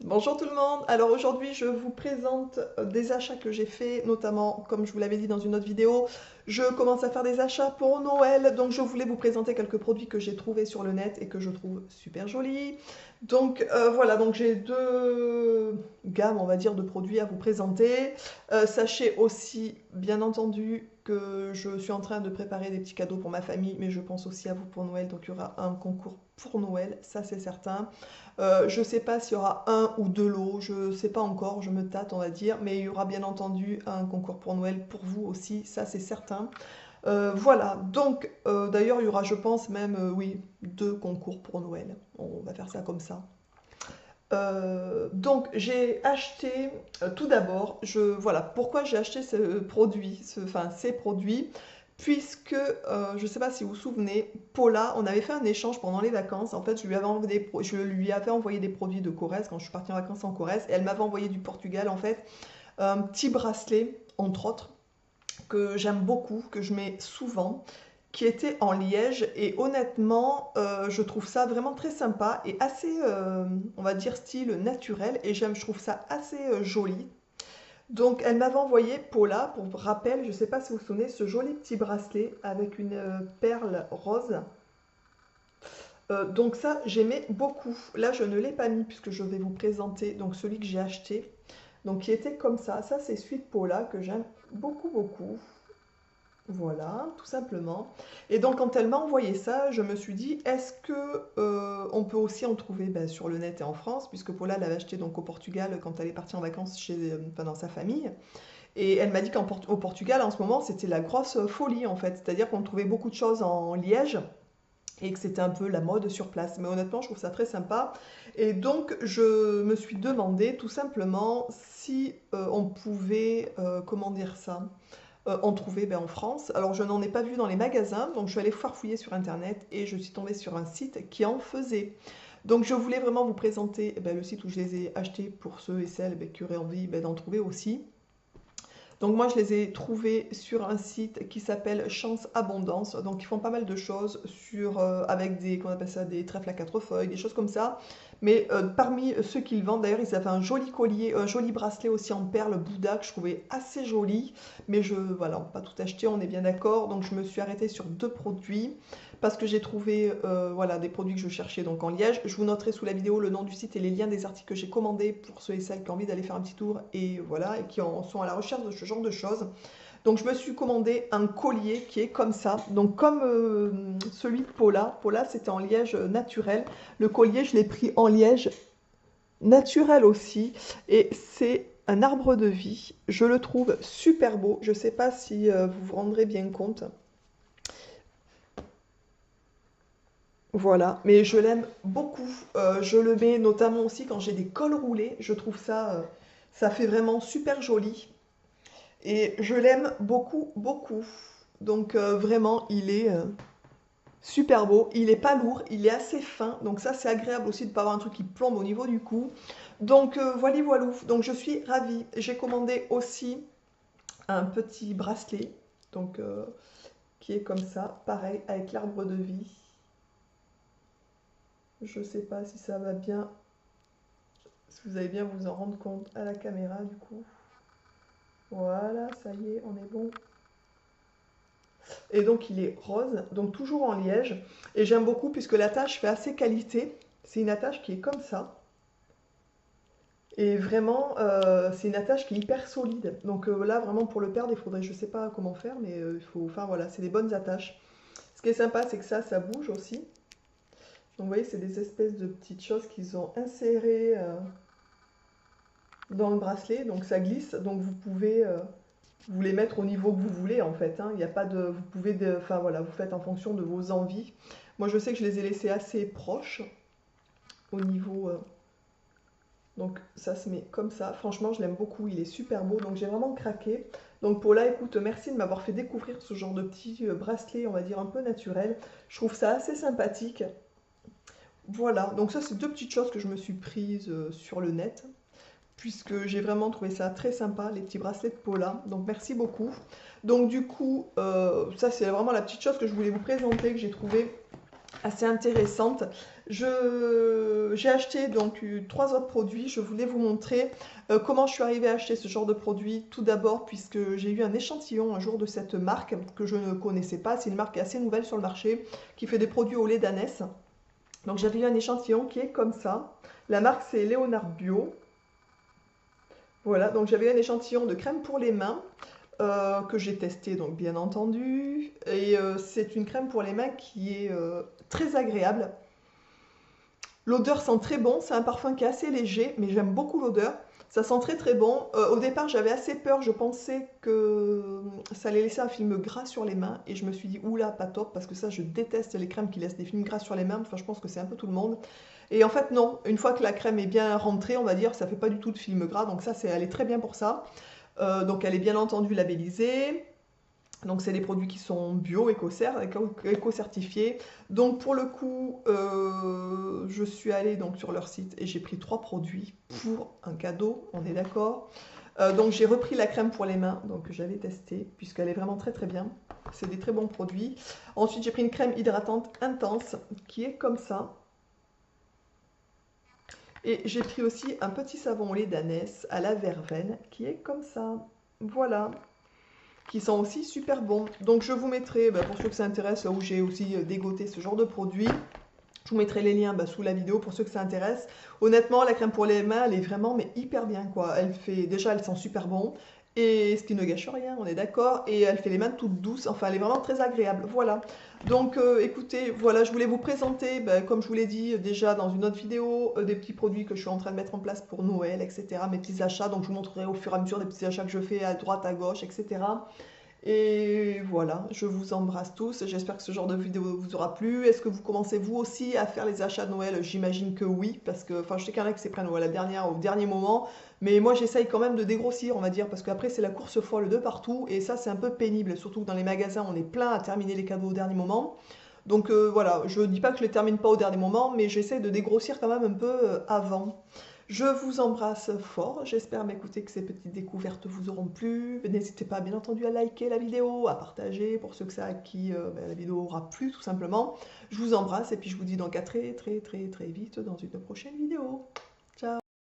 Bonjour tout le monde. Alors aujourd'hui, je vous présente des achats que j'ai faits, notamment, comme je vous l'avais dit dans une autre vidéo, je commence à faire des achats pour Noël, donc je voulais vous présenter quelques produits que j'ai trouvés sur le net et que je trouve super jolis. Donc voilà, donc j'ai deux gammes, on va dire, de produits à vous présenter. Sachez aussi, bien entendu, que je suis en train de préparer des petits cadeaux pour ma famille, mais je pense aussi à vous pour Noël, donc il y aura un concours pour Noël, ça c'est certain. Je ne sais pas s'il y aura un ou deux lots, je ne sais pas encore, je me tâte on va dire, mais il y aura bien entendu un concours pour Noël pour vous aussi, ça c'est certain. Voilà, donc d'ailleurs il y aura je pense même, oui, deux concours pour Noël, on va faire ça comme ça. Donc j'ai acheté, tout d'abord, voilà, pourquoi j'ai acheté ce produit, enfin ces produits, puisque je ne sais pas si vous vous souvenez, Paula, on avait fait un échange pendant les vacances. En fait, je lui avais envoyé des produits de Corrèze quand je suis partie en vacances en Corrèze, et elle m'avait envoyé du Portugal en fait un petit bracelet, entre autres, que j'aime beaucoup, que je mets souvent, qui était en liège. Et honnêtement, je trouve ça vraiment très sympa et assez, on va dire, style naturel. Et je trouve ça assez joli. Donc, elle m'avait envoyé, Paula, pour rappel, je ne sais pas si vous vous souvenez, ce joli petit bracelet avec une perle rose. Donc ça, j'aimais beaucoup. Là, je ne l'ai pas mis puisque je vais vous présenter donc celui que j'ai acheté. Donc, qui était comme ça. Ça, c'est celui de Paula que j'aime beaucoup, beaucoup. Voilà, tout simplement. Et donc quand elle m'a envoyé ça, je me suis dit, est-ce que on peut aussi en trouver ben, sur le net et en France, puisque Paula l'avait acheté donc au Portugal quand elle est partie en vacances enfin, dans sa famille. Et elle m'a dit qu'au Portugal, en ce moment, c'était la grosse folie en fait. C'est-à-dire qu'on trouvait beaucoup de choses en liège et que c'était un peu la mode sur place. Mais honnêtement, je trouve ça très sympa. Et donc, je me suis demandé tout simplement si on pouvait, comment dire ça, en trouver ben, en France. Alors, je n'en ai pas vu dans les magasins, donc je suis allée farfouiller sur Internet et je suis tombée sur un site qui en faisait. Donc, je voulais vraiment vous présenter ben, le site où je les ai achetés pour ceux et celles ben, qui auraient envie ben, d'en trouver aussi. Donc moi, je les ai trouvés sur un site qui s'appelle Chance Abondance. Donc ils font pas mal de choses avec des, qu'on appelle ça, des trèfles à quatre feuilles, des choses comme ça. Mais parmi ceux qu'ils vendent, d'ailleurs, ils avaient un joli collier, un joli bracelet aussi en perles Bouddha que je trouvais assez joli. Mais voilà, on peut pas tout acheter, on est bien d'accord. Donc je me suis arrêtée sur deux produits parce que j'ai trouvé voilà, des produits que je cherchais donc en liège. Je vous noterai sous la vidéo le nom du site et les liens des articles que j'ai commandés pour ceux et celles qui ont envie d'aller faire un petit tour et voilà, et qui sont à la recherche de ce genre de choses. Donc je me suis commandé un collier qui est comme ça, donc comme celui de Paula. Paula c'était en liège naturel. Le collier je l'ai pris en liège naturel aussi et c'est un arbre de vie. Je le trouve super beau. Je ne sais pas si vous vous rendrez bien compte. Voilà, mais je l'aime beaucoup. Je le mets notamment aussi quand j'ai des cols roulés. Je trouve ça, ça fait vraiment super joli. Et je l'aime beaucoup, beaucoup. Donc vraiment, il est super beau. Il est pas lourd, il est assez fin. Donc ça, c'est agréable aussi de ne pas avoir un truc qui plombe au niveau du cou. Donc voilà, voilà. Donc je suis ravie. J'ai commandé aussi un petit bracelet. Donc qui est comme ça, pareil, avec l'arbre de vie. Je sais pas si ça va bien, si vous allez bien vous en rendre compte à la caméra du coup. Voilà, ça y est, on est bon. Et donc il est rose, donc toujours en liège. Et j'aime beaucoup puisque l'attache fait assez qualité. C'est une attache qui est comme ça. Et vraiment, c'est une attache qui est hyper solide. Donc là, vraiment pour le perdre, il faudrait, je sais pas comment faire, mais il faut, enfin voilà, c'est des bonnes attaches. Ce qui est sympa, c'est que ça bouge aussi. Donc vous voyez, c'est des espèces de petites choses qu'ils ont insérées dans le bracelet, donc ça glisse. Donc vous pouvez vous les mettre au niveau que vous voulez en fait, hein. Il n'y a pas de, vous pouvez, enfin voilà, vous faites en fonction de vos envies. Moi je sais que je les ai laissés assez proches au niveau, donc ça se met comme ça. Franchement je l'aime beaucoup, il est super beau, donc j'ai vraiment craqué. Donc Paula, écoute, merci de m'avoir fait découvrir ce genre de petit bracelet, on va dire un peu naturel. Je trouve ça assez sympathique. Voilà, donc ça c'est deux petites choses que je me suis prises sur le net puisque j'ai vraiment trouvé ça très sympa, les petits bracelets de Paula. Donc merci beaucoup. Donc du coup, ça c'est vraiment la petite chose que je voulais vous présenter, que j'ai trouvé. assez intéressante. J'ai acheté donc 3 autres produits. Je voulais vous montrer comment je suis arrivée à acheter ce genre de produit. Tout d'abord, puisque j'ai eu un échantillon un jour de cette marque que je ne connaissais pas. C'est une marque assez nouvelle sur le marché qui fait des produits au lait d'ânesse. Donc j'avais eu un échantillon qui est comme ça. La marque c'est Léonard Bio. Voilà, donc j'avais un échantillon de crème pour les mains que j'ai testé donc bien entendu. Et c'est une crème pour les mains qui est très agréable. L'odeur sent très bon, c'est un parfum qui est assez léger, mais j'aime beaucoup l'odeur. Ça sent très très bon. Au départ, j'avais assez peur, je pensais que ça allait laisser un film gras sur les mains. Et je me suis dit, oula, pas top, parce que ça, je déteste les crèmes qui laissent des films gras sur les mains. Enfin, je pense que c'est un peu tout le monde. Et en fait, non, une fois que la crème est bien rentrée, on va dire, ça fait pas du tout de film gras. Donc ça, elle est très bien pour ça. Donc elle est bien entendu labellisée. Donc c'est des produits qui sont bio, éco-certifiés. Donc pour le coup, je suis allée donc sur leur site et j'ai pris 3 produits pour un cadeau, on est d'accord. Donc j'ai repris la crème pour les mains, donc que j'avais testée, puisqu'elle est vraiment très très bien. C'est des très bons produits. Ensuite j'ai pris une crème hydratante intense qui est comme ça. Et j'ai pris aussi un petit savon au lait d'ânesse à la verveine qui est comme ça. Voilà, qui sont aussi super bons. Donc je vous mettrai, pour ceux que ça intéresse, là où j'ai aussi dégoté ce genre de produit, je vous mettrai les liens sous la vidéo pour ceux que ça intéresse. Honnêtement, la crème pour les mains, elle est vraiment hyper bien quoi. Déjà, elle sent super bon. Et ce qui ne gâche rien, on est d'accord. Et elle fait les mains toutes douces. Enfin, elle est vraiment très agréable. Voilà. Donc, écoutez, voilà, je voulais vous présenter, comme je vous l'ai dit déjà dans une autre vidéo, des petits produits que je suis en train de mettre en place pour Noël, etc. Mes petits achats. Donc, je vous montrerai au fur et à mesure des petits achats que je fais à droite, à gauche, etc. Et voilà, je vous embrasse tous. J'espère que ce genre de vidéo vous aura plu. Est-ce que vous commencez vous aussi à faire les achats de Noël? J'imagine que oui, parce que je sais qu'il y en a qui s'y prennent au dernier moment. Mais moi, j'essaye quand même de dégrossir, on va dire, parce qu'après, c'est la course folle de partout. Et ça, c'est un peu pénible. Surtout que dans les magasins, on est plein à terminer les cadeaux au dernier moment. Donc voilà, je ne dis pas que je les termine pas au dernier moment, mais j'essaie de dégrossir quand même un peu avant. Je vous embrasse fort, j'espère m'écouter que ces petites découvertes vous auront plu. N'hésitez pas bien entendu à liker la vidéo, à partager pour ceux que ça à qui la vidéo aura plu tout simplement. Je vous embrasse et puis je vous dis donc à très très très très vite dans une prochaine vidéo.